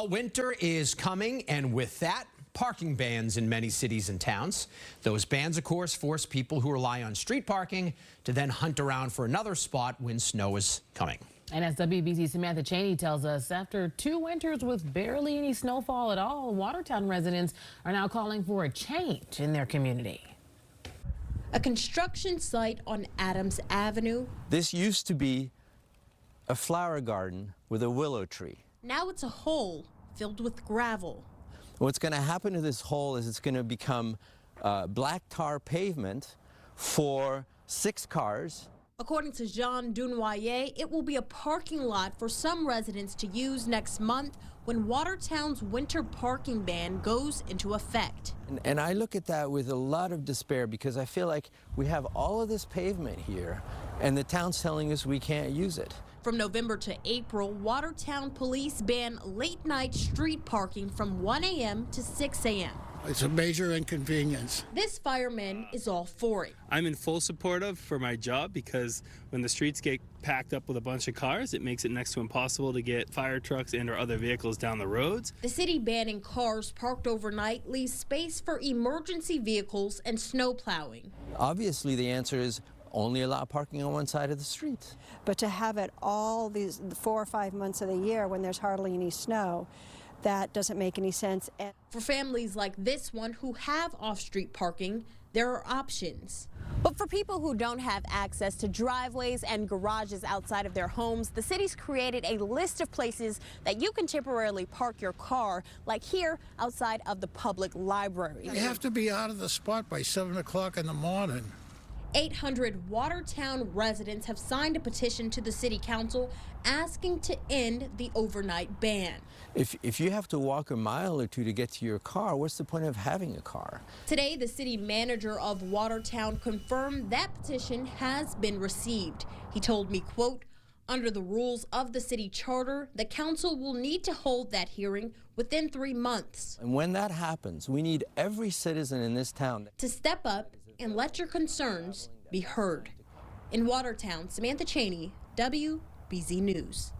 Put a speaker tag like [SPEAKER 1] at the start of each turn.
[SPEAKER 1] Winter is coming, and with that, parking bans in many cities and towns. Those bans, of course, force people who rely on street parking to then hunt around for another spot when snow is coming.
[SPEAKER 2] And as WBZ Samantha Chaney tells us, after 2 winters with barely any snowfall at all, Watertown residents are now calling for a change in their community.
[SPEAKER 3] A construction site on Adams Avenue.
[SPEAKER 4] This used to be a flower garden with a willow tree.
[SPEAKER 3] Now it's a hole filled with gravel.
[SPEAKER 4] What's going to happen to this hole is it's going to become black tar pavement for 6 cars.
[SPEAKER 3] According to Jean Dunoyer, it will be a parking lot for some residents to use next month when Watertown's winter parking ban goes into effect.
[SPEAKER 4] And I look at that with a lot of despair because I feel like we have all of this pavement here and the town's telling us we can't use it.
[SPEAKER 3] From November to April, Watertown police ban late-night street parking from 1 a.m. to 6 a.m.
[SPEAKER 5] It's a major inconvenience.
[SPEAKER 3] This fireman is all for it.
[SPEAKER 6] I'm in full support of for my job because when the streets get packed up with a bunch of cars, it makes it next to impossible to get fire trucks and or other vehicles down the roads.
[SPEAKER 3] The city banning cars parked overnight leaves space for emergency vehicles and snow plowing.
[SPEAKER 4] Obviously, the answer is only allow parking on one side of the street.
[SPEAKER 7] But to have it all these 4 or 5 months of the year when there's hardly any snow, that doesn't make any sense.
[SPEAKER 3] For families like this one who have off-street parking, there are options.
[SPEAKER 8] But for people who don't have access to driveways and garages outside of their homes, the city's created a list of places that you can temporarily park your car, like here outside of the public library.
[SPEAKER 5] You have to be out of the spot by 7 o'clock in the morning.
[SPEAKER 3] 800 Watertown residents have signed a petition to the city council asking to end the overnight ban.
[SPEAKER 4] If you have to walk a mile or 2 to get to your car, what's the point of having a car?
[SPEAKER 3] Today, the city manager of Watertown confirmed that petition has been received. He told me, quote, under the rules of the city charter, the council will need to hold that hearing within 3 months.
[SPEAKER 4] And when that happens, we need every citizen in this town
[SPEAKER 3] to step up and let your concerns be heard. In Watertown, Samantha Chaney, WBZ News.